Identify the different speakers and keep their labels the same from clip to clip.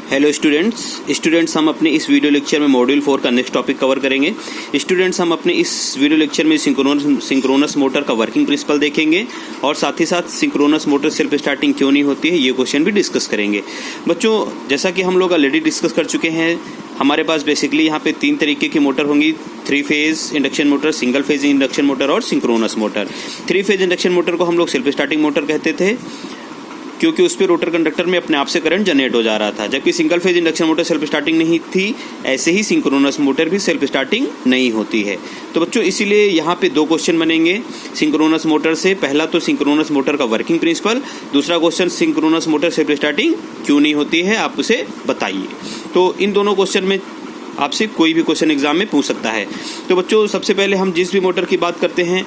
Speaker 1: Hello students हम अपने इस वीडियो लेक्चर में मॉड्यूल 4 का नेक्स्ट टॉपिक कवर करेंगे। स्टूडेंट्स हम अपने इस वीडियो लेक्चर में सिंक्रोनस मोटर का वर्किंग प्रिंसिपल देखेंगे और साथ ही साथ सिंक्रोनस मोटर सेल्फ स्टार्टिंग क्यों नहीं होती है ये क्वेश्चन भी डिस्कस करेंगे। बच्चों, जैसा कि हम लोग ऑलरेडी डिस्कस कर चुके हैं, हमारे पास बेसिकली यहाँ पे 3 तरीके की मोटर होंगी, 3 phase induction motor, single phase induction motor और synchronous motor. 3 phase induction motor को हम लोग सेल्फ स्टार्टिंग मोटर कहते थे क्योंकि उस पर रोटर कंडक्टर में अपने आप से करंट जनरेट हो जा रहा था, जबकि single phase induction motor self starting नहीं थी। ऐसे ही सिंक्रोनस मोटर भी सेल्फ स्टार्टिंग नहीं होती है। तो बच्चों, इसीलिए यहाँ पे 2 क्वेश्चन बनेंगे सिंक्रोनस मोटर से। पहला तो सिंक्रोनस मोटर का वर्किंग प्रिंसिपल, दूसरा question synchronous motor self starting क्यों नहीं होती है, आप उसे बताइए। तो इन दोनों क्वेश्चन में आपसे कोई भी क्वेश्चन एग्जाम में पूछ सकता है। तो बच्चों, सबसे पहले हम जिस भी मोटर की बात करते हैं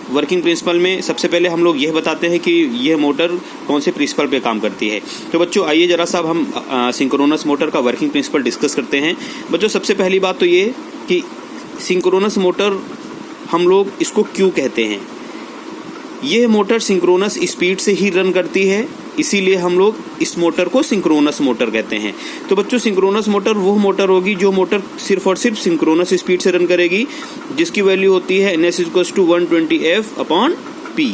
Speaker 1: वर्किंग प्रिंसिपल में, सबसे पहले हम लोग यह बताते हैं कि यह मोटर कौन से प्रिंसिपल पे काम करती है। तो बच्चों, आइए जरा सा हम सिंक्रोनस मोटर का वर्किंग प्रिंसिपल डिस्कस करते हैं। बच्चों, सबसे पहली बात तो ये कि सिंक्रोनस मोटर हम लोग इसको क्यों कहते हैं। यह मोटर सिंक्रोनस स्पीड से ही रन करती है, इसीलिए हम लोग इस मोटर को सिंक्रोनस मोटर कहते हैं। तो बच्चों, सिंक्रोनस मोटर वो मोटर होगी जो मोटर सिर्फ और सिर्फ सिंक्रोनस स्पीड से रन करेगी, जिसकी वैल्यू होती है ns = 120F/P।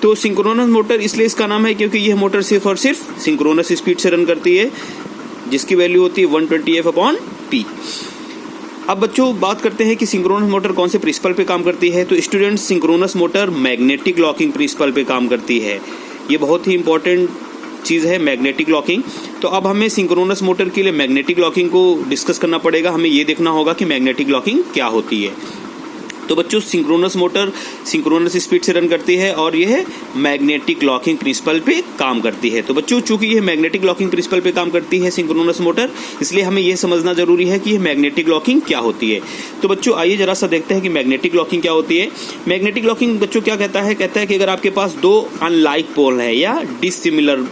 Speaker 1: तो सिंक्रोनस मोटर इसलिए इसका नाम है क्योंकि यह मोटर सिर्फ और सिर्फ सिंक्रोनस स्पीड से रन करती है, जिसकी वैल्यू होती है 120F/P। अब बच्चों, बात करते हैं कि सिंक्रोनस मोटर कौन से प्रिंसिपल पे काम करती है। तो students, synchronous motor magnetic locking principle पे काम करती है। ये बहुत ही इंपॉर्टेंट चीज़ है, मैग्नेटिक लॉकिंग। तो अब हमें सिंक्रोनस मोटर के लिए मैग्नेटिक लॉकिंग को डिस्कस करना पड़ेगा। हमें ये देखना होगा कि मैग्नेटिक लॉकिंग क्या होती है। तो बच्चों, सिंक्रोनस मोटर सिंक्रोनस स्पीड से रन करती है और यह मैग्नेटिक लॉकिंग प्रिंसिपल पे काम करती है। तो बच्चों, चूंकि यह मैग्नेटिक लॉकिंग प्रिंसिपल पे काम करती है सिंक्रोनस मोटर, इसलिए हमें यह समझना जरूरी है कि यह मैग्नेटिक लॉकिंग क्या होती है। तो बच्चों, आइए जरा सा देखते हैं कि मैग्नेटिक लॉकिंग क्या होती है। मैग्नेटिक लॉकिंग बच्चों क्या कहता है कि अगर आपके पास 2 अनलाइक पोल है या डिसिमिलर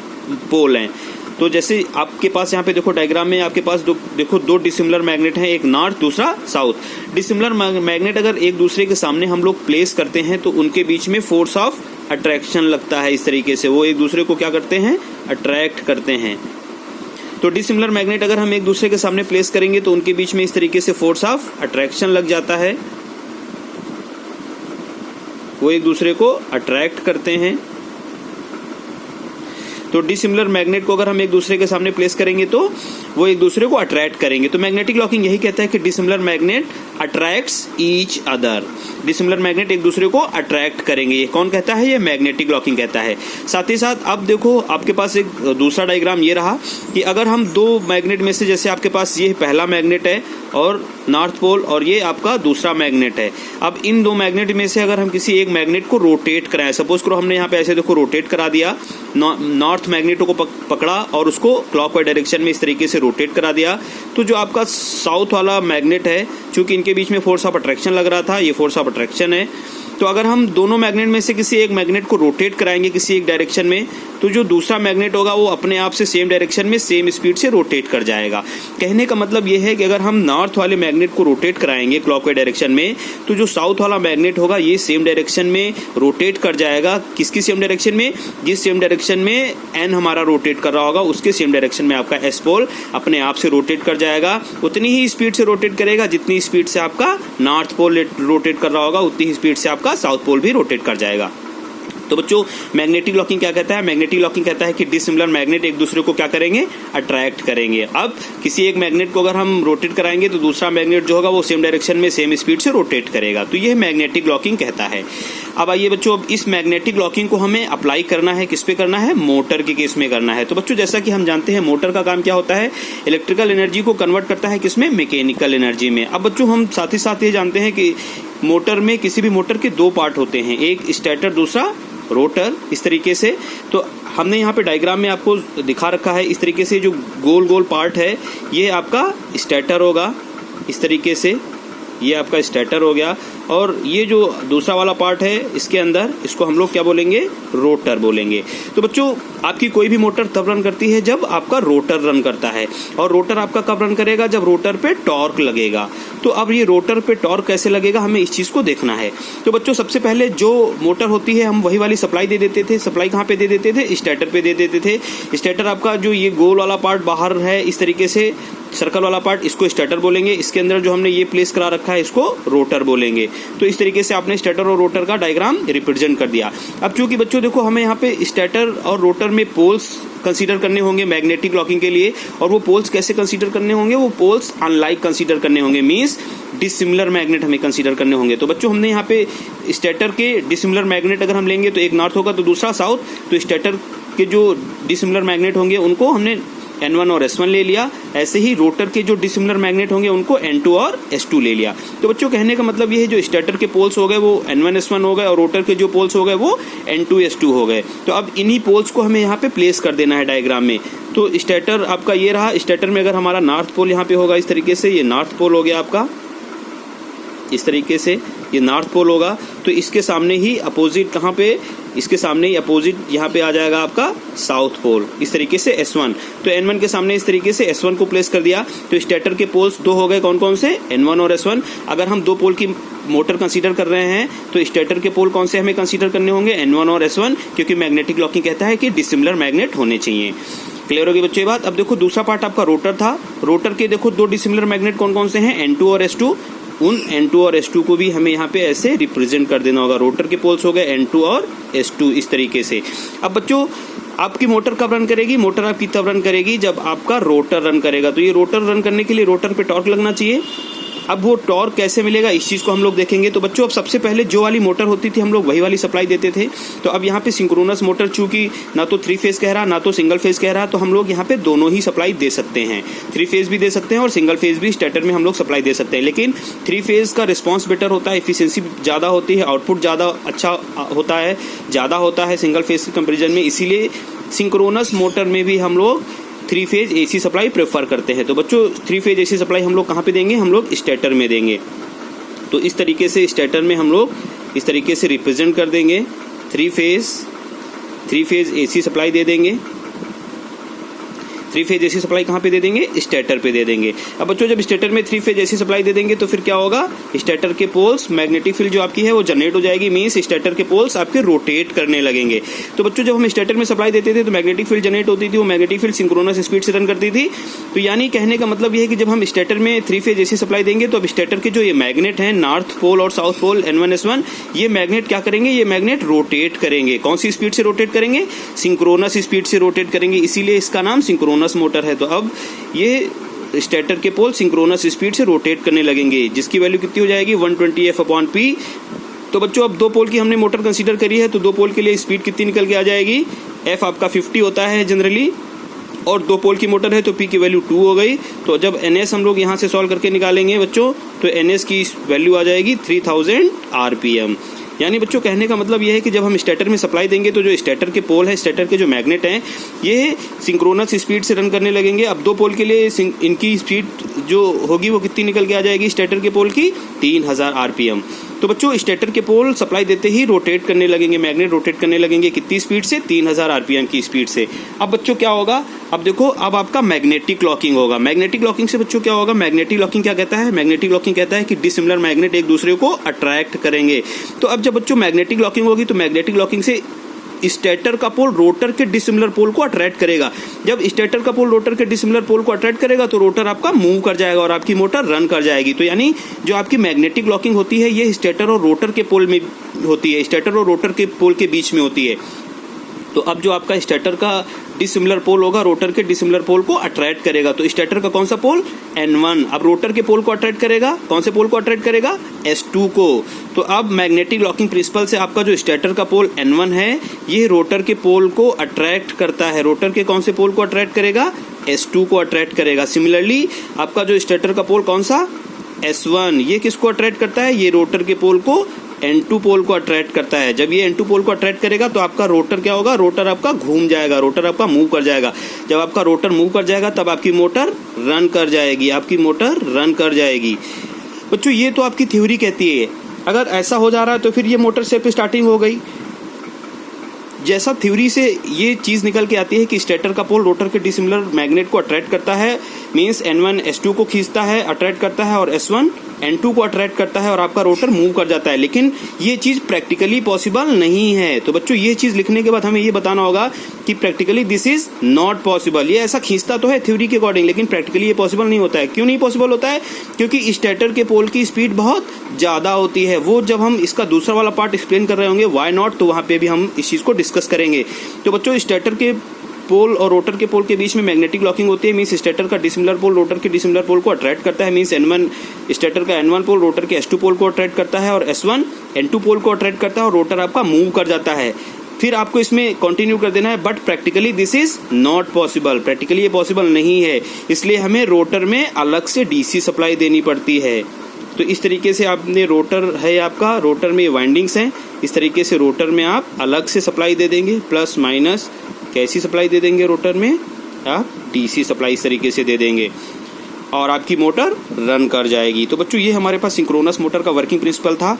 Speaker 1: पोल हैं, तो जैसे आपके पास यहाँ पे देखो डायग्राम में आपके पास दो डिसिमिलर मैग्नेट हैं, एक नॉर्थ दूसरा साउथ। डिसिमिलर मैग्नेट अगर एक दूसरे के सामने हम लोग प्लेस करते हैं तो उनके बीच में फोर्स ऑफ अट्रैक्शन लगता है। इस तरीके से वो एक दूसरे को क्या करते हैं, अट्रैक्ट करते हैं। तो डिसिमिलर मैग्नेट अगर हम एक दूसरे के सामने प्लेस करेंगे तो उनके बीच में इस तरीके से फोर्स ऑफ अट्रैक्शन लग जाता है, वो एक दूसरे को अट्रैक्ट करते हैं। तो डिसिमिलर मैग्नेट को अगर हम एक दूसरे के सामने प्लेस करेंगे तो वो एक दूसरे को अट्रैक्ट करेंगे। तो मैग्नेटिक लॉकिंग यही कहता है कि dissimilar magnet attracts each other. Dissimilar magnet एक दूसरे को अट्रैक्ट करेंगे। ये कौन कहता है, ये मैग्नेटिक लॉकिंग कहता है। साथ ही साथ अब देखो आपके पास एक दूसरा डायग्राम ये रहा कि अगर हम 2 मैग्नेट में से, जैसे आपके पास ये पहला मैग्नेट है और नॉर्थ पोल और ये आपका दूसरा मैग्नेट है। अब इन 2 मैग्नेट में से अगर हम किसी एक मैग्नेट को रोटेट कराएं, सपोज करो हमने यहाँ पे ऐसे देखो रोटेट करा दिया, नॉर्थ मैग्नेट को पकड़ा और उसको क्लॉकवाइज डायरेक्शन में इस तरीके से रोटेट करा दिया, तो जो आपका साउथ वाला मैग्नेट है, चूंकि इनके बीच में फोर्स ऑफ अट्रैक्शन लग रहा था, ये फोर्स ऑफ अट्रैक्शन है, तो अगर हम दोनों मैग्नेट में से किसी एक मैग्नेट को रोटेट कराएंगे किसी एक डायरेक्शन में, तो जो दूसरा मैग्नेट होगा वो अपने आप से सेम डायरेक्शन में सेम स्पीड से रोटेट कर जाएगा। कहने का मतलब ये है कि अगर हम नॉर्थ वाले मैग्नेट को रोटेट कराएंगे क्लॉकवाइज डायरेक्शन में, तो जो साउथ वाला मैग्नेट होगा ये सेम डायरेक्शन में रोटेट कर जाएगा। किसकी सेम डायरेक्शन में, जिस सेम डायरेक्शन में एन हमारा रोटेट कर रहा होगा उसके सेम डायरेक्शन में आपका एस पोल अपने आप से रोटेट कर जाएगा। उतनी ही स्पीड से रोटेट करेगा जितनी स्पीड से आपका नॉर्थ पोल रोटेट कर रहा होगा, उतनी ही स्पीड से आपका साउथ पोल भी रोटेट कर जाएगा। तो बच्चों, मैग्नेटिक लॉकिंग क्या कहता है, मैग्नेटिक लॉकिंग कहता है कि डिसिमिलर मैग्नेट एक दूसरे को क्या करेंगे, अट्रैक्ट करेंगे। अब किसी एक मैग्नेट को अगर हम रोटेट कराएंगे तो दूसरा मैग्नेट जो होगा वो सेम डायरेक्शन में सेम स्पीड से रोटेट करेगा। तो यह मैग्नेटिक लॉकिंग कहता है। अब आइए बच्चों, अब इस मैग्नेटिक लॉकिंग को हमें अप्लाई करना है, किस पे करना है, मोटर के केस में करना है। तो बच्चों, जैसा कि हम जानते हैं मोटर का काम क्या होता है, इलेक्ट्रिकल एनर्जी को कन्वर्ट करता है किसमें, मैकेनिकल एनर्जी में। अब बच्चों, हम साथ ही साथ ये जानते हैं कि मोटर में, किसी भी मोटर के 2 पार्ट होते हैं, एक स्टेटर दूसरा रोटर, इस तरीके से। तो हमने यहाँ पे डायग्राम में आपको दिखा रखा है इस तरीके से, जो गोल गोल पार्ट है ये आपका स्टेटर होगा इस तरीके से, ये आपका स्टेटर हो गया, और ये जो दूसरा वाला पार्ट है इसके अंदर, इसको हम लोग क्या बोलेंगे, रोटर बोलेंगे। तो बच्चों आपकी कोई भी मोटर तब रन करती है जब आपका रोटर रन करता है, और रोटर आपका कब रन करेगा, जब रोटर पे टॉर्क लगेगा। तो अब ये रोटर पे टॉर्क कैसे लगेगा, हमें इस चीज को देखना है। तो बच्चों सबसे पहले जो मोटर होती है हम वही वाली सप्लाई दे देते थे। सप्लाई कहाँ पे दे देते थे, स्टेटर पे दे देते थे। स्टेटर आपका जो ये गोल वाला पार्ट बाहर है इस तरीके से, सर्कल वाला पार्ट, इसको स्टेटर बोलेंगे। इसके अंदर जो हमने ये प्लेस करा रखा है इसको रोटर बोलेंगे। तो इस तरीके से आपने स्टेटर और रोटर का डायग्राम रिप्रेजेंट कर दिया। अब चूंकि बच्चों देखो हमें यहाँ पे स्टेटर और रोटर में पोल्स कंसीडर करने होंगे मैग्नेटिक लॉकिंग के लिए, और वो पोल्स कैसे कंसीडर करने होंगे, वो पोल्स अनलाइक कंसीडर करने होंगे, मींस डिसिमिलर मैग्नेट हमें कंसीडर करने होंगे। तो बच्चों हमने यहाँ पे स्टेटर के डिसिमिलर मैग्नेट अगर हम लेंगे तो एक नॉर्थ होगा तो दूसरा साउथ। तो स्टेटर के जो डिसिमिलर मैग्नेट होंगे उनको हमने N1 और S1 ले लिया। ऐसे ही रोटर के जो डिसिमिलर मैग्नेट होंगे उनको N2 और S2 ले लिया। तो बच्चों कहने का मतलब ये है, जो स्टेटर के पोल्स हो गए वो N1 S1 हो गए, और रोटर के जो पोल्स हो गए वो N2 S2 हो गए। तो अब इन्हीं पोल्स को हमें यहाँ पे प्लेस कर देना है डायग्राम में। तो स्टेटर आपका ये रहा। स्टेटर में अगर हमारा नॉर्थ पोल यहाँ पे होगा इस तरीके से, ये नॉर्थ पोल हो गया आपका, इस तरीके से ये नॉर्थ पोल होगा। तो इसके सामने ही अपोजिट, कहाँ पे, इसके सामने ही अपोजिट यहाँ पे आ जाएगा आपका साउथ पोल, इस तरीके से S1। तो N1 के सामने इस तरीके से S1 को प्लेस कर दिया। तो स्टेटर के पोल्स दो हो गए, कौन कौन से, N1 और S1। अगर हम दो पोल की मोटर कंसीडर कर रहे हैं तो स्टेटर के पोल कौन से हमें कंसीडर करने होंगे, N1 और S1, क्योंकि मैग्नेटिक लॉकिंग कहता है कि डिसिमिलर मैग्नेट होने चाहिए। क्लियर होगी बच्चों ये बात। अब देखो दूसरा पार्ट आपका रोटर था। रोटर के देखो दो डिसिमिलर मैग्नेट कौन कौन से हैं, N2 और S2। उन N2 और S2 को भी हमें यहाँ पे ऐसे रिप्रेजेंट कर देना होगा। रोटर के पोल्स हो गए N2 और S2 इस तरीके से। अब बच्चों आपकी मोटर कब रन करेगी, मोटर आपकी तब रन करेगी जब आपका रोटर रन करेगा। तो ये रोटर रन करने के लिए रोटर पे टॉर्क लगना चाहिए। अब वो टॉर्क कैसे मिलेगा इस चीज को हम लोग देखेंगे। तो बच्चों अब सबसे पहले जो वाली मोटर होती थी हम लोग वही वाली सप्लाई देते थे। तो अब यहाँ पे सिंक्रोनस मोटर चूंकि ना तो 3 फेज कह रहा ना तो सिंगल फेज कह रहा, तो हम लोग यहाँ पे दोनों ही सप्लाई दे सकते हैं। 3 फेज भी दे सकते हैं और सिंगल फेज भी स्टेटर में हम लोग सप्लाई दे सकते हैं। लेकिन 3 फेज का रिस्पॉन्स बेटर होता है, एफिशिएंसी ज़्यादा होती है, आउटपुट ज़्यादा अच्छा होता है, ज़्यादा होता है सिंगल फेज के कंपेरिजन में। इसीलिए सिंक्रोनस मोटर में भी हम लोग 3 फेज AC सप्लाई प्रेफर करते हैं। तो बच्चों 3 फेज AC सप्लाई हम लोग कहाँ पे देंगे, हम लोग स्टेटर में देंगे। तो इस तरीके से स्टेटर में हम लोग इस तरीके से रिप्रेजेंट कर देंगे, 3 फेज AC सप्लाई दे देंगे। 3 फेज AC सप्लाई कहाँ पे दे देंगे, स्टेटर पे दे देंगे। अब बच्चों जब स्टेटर में 3 फेज AC सप्लाई दे देंगे तो फिर क्या होगा, स्टेटर के पोल्स मैग्नेटिक फील्ड जो आपकी है वो जनरेट हो जाएगी, मींस स्टेटर के पोल्स आपके रोटेट करने लगेंगे। तो बच्चों जब हम स्टेटर में सप्लाई देते थे तो मैग्नेटिक फील्ड जनरेट होती थी, वो मैग्नेटिक फील्ड सिंक्रोनस स्पीड से रन करती थी। तो यानी कहने का मतलब ये है कि जब हम स्टेटर में 3 फेज AC सप्लाई देंगे तो अब स्टेटर के जो ये मैग्नेट हैं नॉर्थ पोल और साउथ पोल N1 S1, ये मैग्नेट क्या करेंगे, ये मैग्नेट रोटेट करेंगे। कौन सी स्पीड से रोटेट करेंगे, सिंक्रोनस स्पीड से रोटेट करेंगे, इसीलिए इसका नाम सिंक्रोनस मोटर है। तो अब ये स्टेटर के पोल सिंक्रोनस स्पीड से रोटेट करने लगेंगे, जिसकी वैल्यू कितनी हो जाएगी 120 F/P। तो बच्चों अब 2 पोल की हमने मोटर कंसीडर करी है, तो 2 पोल के लिए स्पीड कितनी निकल के आ जाएगी, F आपका 50 होता है जनरली, और 2 पोल की मोटर है तो P की वैल्यू 2 हो गई। तो जब NS हम लोग यहाँ से सॉल्व करके निकालेंगे बच्चों, तो NS की वैल्यू आ जाएगी 3000 RPM। यानी बच्चों कहने का मतलब ये है कि जब हम स्टेटर में सप्लाई देंगे तो जो स्टेटर के पोल है, स्टेटर के जो मैग्नेट हैं, ये सिंक्रोनस स्पीड से रन करने लगेंगे। अब 2 पोल के लिए इनकी स्पीड जो होगी वो कितनी निकल के आ जाएगी, स्टेटर के पोल की 3000 RPM। तो बच्चों स्टेटर के पोल सप्लाई देते ही रोटेट करने लगेंगे, मैग्नेट रोटेट करने लगेंगे, कितनी स्पीड से, 3000 RPM की स्पीड से। अब बच्चों क्या होगा, अब देखो अब आपका मैग्नेटिक लॉकिंग होगा। मैग्नेटिक लॉकिंग से बच्चों क्या होगा, मैग्नेटिक लॉकिंग क्या कहता है, मैग्नेटिक लॉकिंग कहता है कि डिसिमिलर मैग्नेट एक दूसरे को अट्रैक्ट करेंगे। तो अब जब बच्चों मैग्नेटिक लॉकिंग होगी तो मैग्नेटिक लॉकिंग से स्टेटर का पोल रोटर के डिसिमिलर पोल को अट्रैक्ट करेगा। जब स्टेटर का पोल रोटर के डिसिमिलर पोल को अट्रैक्ट करेगा तो रोटर आपका मूव कर जाएगा और आपकी मोटर रन कर जाएगी। तो यानी जो आपकी मैग्नेटिक लॉकिंग होती है ये स्टेटर और रोटर के पोल में होती है, स्टेटर और रोटर के पोल के बीच में होती है। तो अब जो आपका स्टेटर का डिसिमिलर पोल होगा रोटर के डिसिमिलर पोल को अट्रैक्ट करेगा। तो स्टेटर का कौन सा पोल, N1। अब रोटर के पोल को अट्रैक्ट करेगा, कौन से पोल को अट्रैक्ट करेगा, S2 को। तो अब मैग्नेटिक लॉकिंग प्रिंसिपल से आपका जो स्टेटर का पोल N1 है ये रोटर के पोल को अट्रैक्ट करता है। रोटर के कौन से पोल को अट्रैक्ट करेगा, S2 को अट्रैक्ट करेगा। सिमिलरली आपका जो स्टेटर का पोल कौन सा, S1, ये किसको अट्रैक्ट करता है, ये रोटर के पोल को N2 पोल को अट्रैक्ट करता है। जब ये N2 पोल को अट्रैक्ट करेगा तो आपका रोटर क्या होगा, रोटर आपका घूम जाएगा, रोटर आपका मूव कर जाएगा। जब आपका रोटर मूव कर जाएगा तब आपकी मोटर रन कर जाएगी, आपकी मोटर रन कर जाएगी। बच्चों ये तो आपकी थ्योरी कहती है। अगर ऐसा हो जा रहा है तो फिर ये मोटर सेल्फ स्टार्टिंग हो गई। जैसा थ्योरी से ये चीज़ निकल के आती है कि स्टेटर का पोल रोटर के डिसिमिलर मैग्नेट को अट्रैक्ट करता है, मींस N1 S2 को खींचता है, अट्रैक्ट करता है, और S1 N2 को अट्रैक्ट करता है और आपका रोटर मूव कर जाता है। लेकिन ये चीज़ प्रैक्टिकली पॉसिबल नहीं है। तो बच्चों ये चीज़ लिखने के बाद हमें ये बताना होगा कि practically this is not possible. ये ऐसा खींचता तो है थ्योरी के अकॉर्डिंग, लेकिन प्रैक्टिकली ये पॉसिबल नहीं होता है। क्यों नहीं पॉसिबल होता है? क्योंकि स्टेटर के पोल की स्पीड बहुत ज़्यादा होती है। वो जब हम इसका दूसरा वाला पार्ट एक्सप्लेन कर रहे होंगे वाई नॉट, तो वहाँ पे भी हम इस चीज़ को डिस्कस करेंगे। तो बच्चों स्टेटर के पोल और रोटर के पोल के बीच में मैग्नेटिक लॉकिंग होती है, मींस स्टेटर का डिसिमिलर पोल रोटर के डिसिमिलर पोल को अट्रैक्ट करता है, मींस N1 स्टेटर का N1 पोल रोटर के S2 पोल को अट्रैक्ट करता है, और S1 N2 पोल को अट्रैक्ट करता है, और रोटर आपका मूव कर जाता है। फिर आपको इसमें कंटिन्यू कर देना है, but practically this is not possible. Practically ये पॉसिबल नहीं है, इसलिए हमें रोटर में अलग से DC सप्लाई देनी पड़ती है। तो इस तरीके से आपने रोटर है आपका, रोटर में वाइंडिंग्स हैं, इस तरीके से रोटर में आप अलग से सप्लाई दे देंगे, प्लस माइनस कैसी सप्लाई दे देंगे रोटर में, आप DC सप्लाई इस तरीके से दे देंगे और आपकी मोटर रन कर जाएगी। तो बच्चों ये हमारे पास सिंक्रोनस मोटर का वर्किंग प्रिंसिपल था।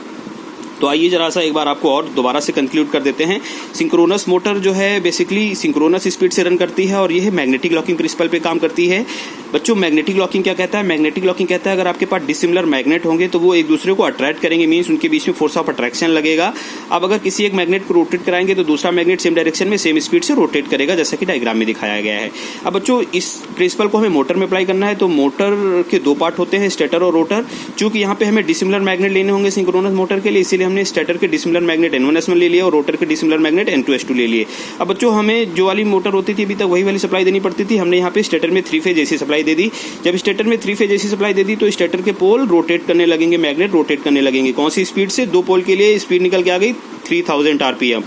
Speaker 1: तो आइए जरा सा एक बार आपको और दोबारा से कंक्लूड कर देते हैं। सिंक्रोनस मोटर जो है बेसिकली सिंक्रोनस स्पीड से रन करती है और ये मैग्नेटिक लॉकिंग प्रिंसिपल पे काम करती है। बच्चों मैग्नेटिक लॉकिंग क्या कहता है? मैग्नेटिक लॉकिंग कहता है अगर आपके पास डिसिमिलर मैग्नेट होंगे तो वो एक दूसरे को अट्रैक्ट करेंगे, मींस उनके बीच में फोर्स ऑफ अट्रैक्शन लगेगा। अब अगर किसी एक मैग्नेट को रोटेट कराएंगे तो दूसरा मैग्नेट सेम डायरेक्शन में सेम स्पीड से रोटेट करेगा, जैसा कि डायग्राम में दिखाया गया है। अब बच्चों इस प्रिंसिपल को हमें मोटर में अप्लाई करना है। तो मोटर के दो पार्ट होते हैं, स्टेटर और रोटर। चूंकि यहाँ पे हमें डिसिमिलर मैग्नेट लेने होंगे सिंक्रोनस मोटर के लिए, इसीलिए हमने स्टेटर के डिसिमिलर मैग्नेट N1 S1 ले लिया और रोटर के डिसिमिलर मैग्नेट N2 S2 ले लिए। अब बच्चों हमें जो वाली मोटर होती थी अभी तक वही वाली सप्लाई देनी पड़ती थी। हमने यहाँ पे स्टेटर में 3 फेज AC सप्लाई दे दी। जब स्टेटर में 3 फेज AC सप्लाई दे दी तो स्टेटर के पोल रोटेट करने लगेंगे, मैग्नेट रोटेट करने लगेंगे। कौन सी स्पीड से? 2 पोल के लिए स्पीड निकल के आ गई 3000 RPM।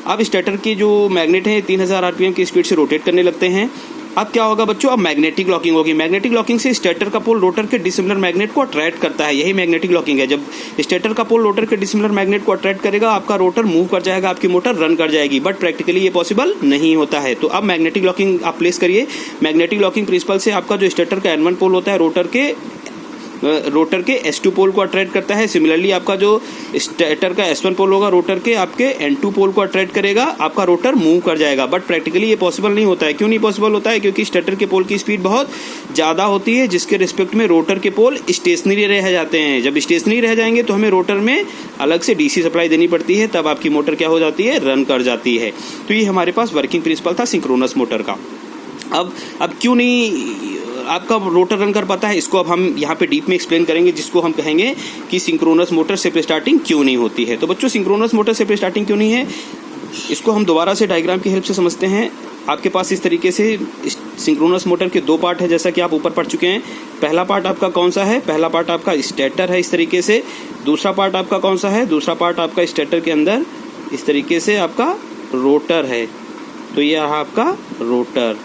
Speaker 1: अब स्टेटर के जो मैग्नेट हैं 3000 RPM की स्पीड से रोटेट करने लगते हैं। अब क्या होगा बच्चों? अब मैग्नेटिक लॉकिंग होगी। मैग्नेटिक लॉकिंग से स्टेटर का पोल रोटर के डिसिमिलर मैग्नेट को अट्रैक्ट करता है, यही मैग्नेटिक लॉकिंग है। जब स्टेटर का पोल रोटर के डिसिमिलर मैग्नेट को अट्रैक्ट करेगा, आपका रोटर मूव कर जाएगा, आपकी मोटर रन कर जाएगी। बट प्रैक्टिकली ये पॉसिबल नहीं होता है। तो अब मैग्नेटिक लॉकिंग आप प्लेस करिए। मैग्नेटिक लॉकिंग प्रिंसिपल से आपका जो स्टेटर का N1 पोल होता है रोटर के S2 पोल को अट्रैक्ट करता है। सिमिलरली आपका जो स्टेटर का S1 पोल होगा रोटर के आपके N2 पोल को अट्रैक्ट करेगा, आपका रोटर मूव कर जाएगा। बट प्रैक्टिकली ये पॉसिबल नहीं होता है। क्यों नहीं पॉसिबल होता है? क्योंकि स्टेटर के पोल की स्पीड बहुत ज़्यादा होती है, जिसके रिस्पेक्ट में रोटर के पोल स्टेशनरी रह जाते हैं। जब स्टेशनरी रह जाएंगे तो हमें रोटर में अलग से DC सप्लाई देनी पड़ती है, तब आपकी मोटर क्या हो जाती है? रन कर जाती है। तो ये हमारे पास वर्किंग प्रिंसिपल था सिंक्रोनस मोटर का। अब क्यों नहीं आपका रोटर रन कर पाता है, इसको अब हम यहाँ पे डीप में एक्सप्लेन करेंगे, जिसको हम कहेंगे कि सिंक्रोनस मोटर सेल्फ स्टार्टिंग क्यों नहीं होती है। तो बच्चों सिंक्रोनस मोटर सेल्फ स्टार्टिंग क्यों नहीं है, इसको हम दोबारा से डायग्राम की हेल्प से समझते हैं। आपके पास इस तरीके से सिंक्रोनस मोटर के 2 पार्ट है, जैसा कि आप ऊपर पढ़ चुके हैं। पहला पार्ट आपका कौन सा है? पहला पार्ट आपका स्टेटर है इस तरीके से। दूसरा पार्ट आपका कौन सा है? दूसरा पार्ट आपका स्टेटर के अंदर इस तरीके से आपका रोटर है। तो ये रहा आपका रोटर।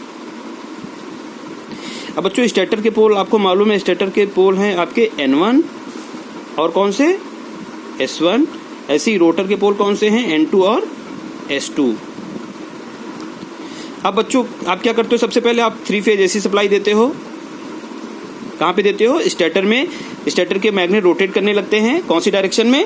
Speaker 1: अब बच्चों स्टेटर के पोल आपको मालूम है, स्टेटर के पोल हैं आपके N1 और कौन से? S1। ऐसे ही रोटर के पोल कौन से हैं? N2 और S2। अब बच्चों आप क्या करते हो? सबसे पहले आप 3 फेज AC सप्लाई देते हो। कहाँ पे देते हो? स्टेटर में। स्टेटर के मैग्नेट रोटेट करने लगते हैं, कौन सी डायरेक्शन में?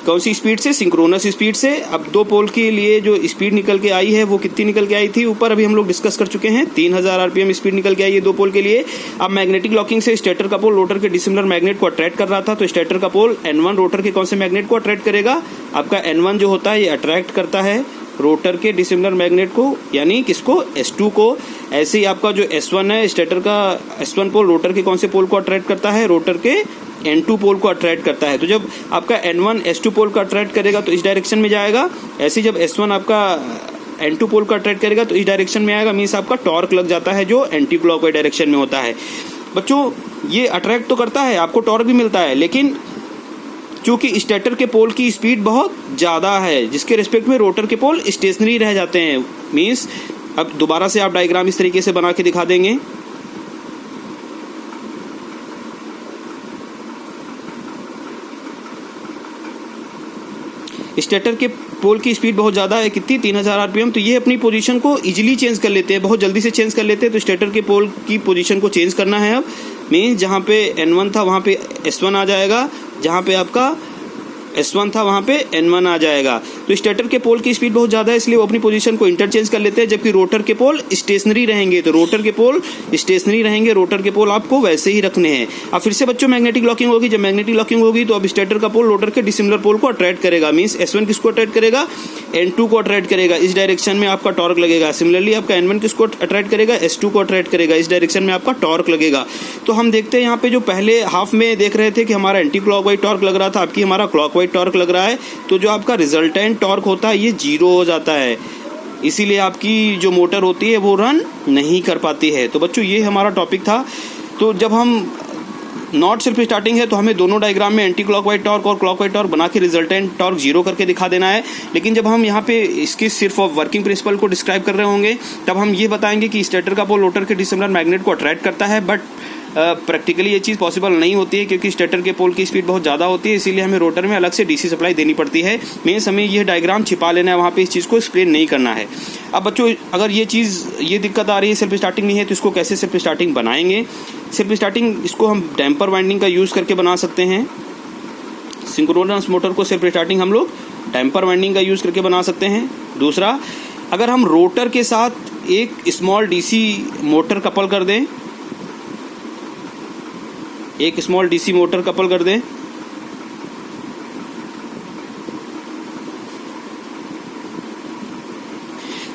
Speaker 1: कौन सी स्पीड से? सिंक्रोनस स्पीड से। अब 2 पोल के लिए जो स्पीड निकल के आई है वो कितनी निकल के आई थी? ऊपर अभी हम लोग डिस्कस कर चुके हैं, 3000 RPM स्पीड निकल के आई है 2 पोल के लिए। अब मैग्नेटिक लॉकिंग से स्टेटर का पोल रोटर के डिसिमिलर मैग्नेट को अट्रैक्ट कर रहा था, तो स्टेटर का पोल N1 रोटर के कौन से मैग्नेट को अट्रैक्ट करेगा? आपका N1 जो होता है ये अट्रैक्ट करता है रोटर के डिसिमिलर मैग्नेट को, यानी किसको? S2 को। ऐसे ही आपका जो S1 है, स्टेटर का S1 पोल रोटर के कौन से पोल को अट्रैक्ट करता है? रोटर के N2 पोल को अट्रैक्ट करता है। तो जब आपका N1 S2 पोल को अट्रैक्ट करेगा तो इस डायरेक्शन में जाएगा। ऐसे जब S1 आपका N2 पोल को अट्रैक्ट करेगा तो इस डायरेक्शन में आएगा, मीन्स आपका टॉर्क लग जाता है जो एंटी क्लॉकवाइज डायरेक्शन में होता है। बच्चों ये अट्रैक्ट तो करता है, आपको टॉर्क भी मिलता है, लेकिन चूंकि स्टेटर के पोल की स्पीड बहुत ज़्यादा है, जिसके रिस्पेक्ट में रोटर के पोल स्टेशनरी रह जाते हैं। मीन्स अब दोबारा से आप डायग्राम इस तरीके से बना के दिखा देंगे। स्टेटर के पोल की स्पीड बहुत ज़्यादा है, कितनी? 3000 RPM। तो ये अपनी पोजीशन को इजीली चेंज कर लेते हैं, बहुत जल्दी से चेंज कर लेते हैं। तो स्टेटर के पोल की पोजीशन को चेंज करना है अब, मीन्स जहाँ पे N1 था वहाँ पे S1 आ जाएगा, जहाँ पे आपका S1 था वहाँ पे N1 आ जाएगा। तो स्टेटर के पोल की स्पीड बहुत ज़्यादा है, इसलिए वो अपनी पोजीशन को इंटरचेंज कर लेते हैं, जबकि रोटर के पोल स्टेशनरी रहेंगे। तो रोटर के पोल स्टेशनरी रहेंगे, रोटर के पोल आपको वैसे ही रखने हैं। अब फिर से बच्चों मैग्नेटिक लॉकिंग होगी, जब मैग्नेटिक लॉकिंग होगी तो अब स्टेटर का पोल रोटर के डिसिमिलर पोल को अट्रैक्ट करेगा। मीन्स S1 किसको अट्रैक्ट करेगा, N2 को अट्रैक्ट करेगा, इस डायरेक्शन में आपका टॉर्क लगेगा। सिमिलरली आपका N1 किसको अट्रैक्ट करेगा, S2 को अट्रैक्ट करेगा, इस डायरेक्शन में आपका टॉर्क लगेगा। तो हम देखते हैं यहाँ पे जो पहले हाफ में देख रहे थे कि हमारा एंटी क्लॉकवाइज टॉर्क लग रहा था, आपकी हमारा क्लॉकवाइज टॉर्क लग रहा है। तो जो आपका रिजल्टेंट टॉर्क होता है ये 0 हो जाता है, इसीलिए आपकी जो मोटर होती है वो रन नहीं कर पाती है। तो बच्चों ये हमारा टॉपिक था। तो जब हम नॉट सेल्फ स्टार्टिंग है तो हमें दोनों डायग्राम में एंटी क्लॉकवाइज टॉर्क और क्लॉकवाइज टॉर्क बना के रिजल्टेंट टॉर्क 0 करके दिखा देना है। लेकिन जब हम यहाँ पे इसके सिर्फ वर्किंग प्रिंसिपल को डिस्क्राइब कर रहे होंगे तब हम ये बताएंगे कि स्टेटर का पोल रोटर के डिसिमिलर मैग्नेट को अट्रैक्ट करता है, बट प्रैक्टिकली ये चीज़ पॉसिबल नहीं होती है क्योंकि स्टेटर के पोल की स्पीड बहुत ज़्यादा होती है, इसीलिए हमें रोटर में अलग से डीसी सप्लाई देनी पड़ती है। मीन्स हमें ये डायग्राम छिपा लेना है, वहाँ पे इस चीज़ को एक्सप्लेन नहीं करना है। अब बच्चों अगर ये दिक्कत आ रही है, सेल्फ स्टार्टिंग नहीं है, तो इसको कैसे सेल्फ स्टार्टिंग बनाएंगे। सेल्फ स्टार्टिंग इसको हम डैम्पर वाइंडिंग का यूज़ करके बना सकते हैं। सिंक्रोनस मोटर को सेल्फ स्टार्टिंग हम लोग डैम्पर वाइंडिंग का यूज़ करके बना सकते हैं। दूसरा, अगर हम रोटर के साथ एक स्मॉल डीसी मोटर कपल कर दें, एक स्मॉल डीसी मोटर कपल कर दें,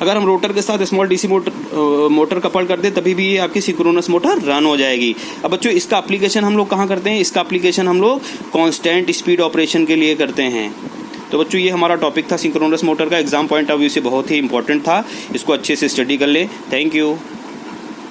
Speaker 1: अगर हम रोटर के साथ स्मॉल डीसी मोटर कपल कर दें तभी भी ये आपकी सिंक्रोनस मोटर रन हो जाएगी। अब बच्चों इसका एप्लीकेशन हम लोग कहाँ करते हैं, इसका एप्लीकेशन हम लोग कांस्टेंट स्पीड ऑपरेशन के लिए करते हैं। तो बच्चों ये हमारा टॉपिक था सिंक्रोनस मोटर का, एग्जाम पॉइंट ऑफ व्यू से बहुत ही इंपॉर्टेंट था, इसको अच्छे से स्टडी कर लें। Thank you.